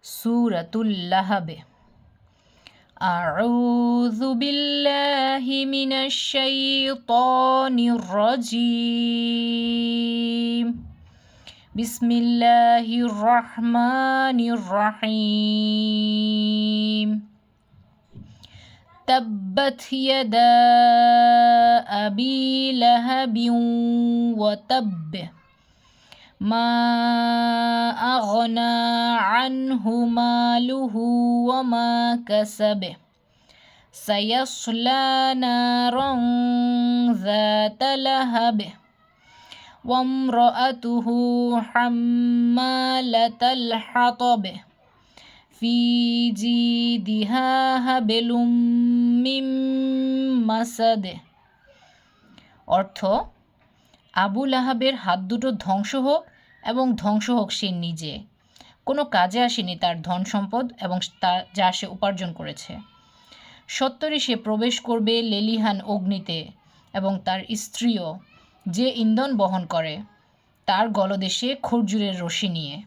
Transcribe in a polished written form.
সূরাতুল লাহাব। আউযু বিল্লাহি মিনাশ শাইতানির রাজীম। বিসমিল্লাহির রহমানির রহিম। তাব্বাত ইয়াদা আবি লাহাবিন ওয়া তাব্ব মা আগনা আনহু মালুহু ওয়া মা কাসাব সায়াসলা নারান যাতা লাহাব ওয়া ইমরাআতুহু হাম্মালাতাল হাতাব ফি জিদিহা হাবলুম মিন মাসাদ। অর্থ, আবু লাহাবের হাত দুটো ধ্বংস হোক এবং ধ্বংস হোক সে নিজে। কোনো কাজে আসেনি তার ধন সম্পদ এবং যা সে উপার্জন করেছে। সত্তরই সে প্রবেশ করবে লেলিহান অগ্নিতে এবং তার স্ত্রীও, যে ইন্ধন বহন করে, তার গলদেশে খর্জুরের রশি নিয়ে।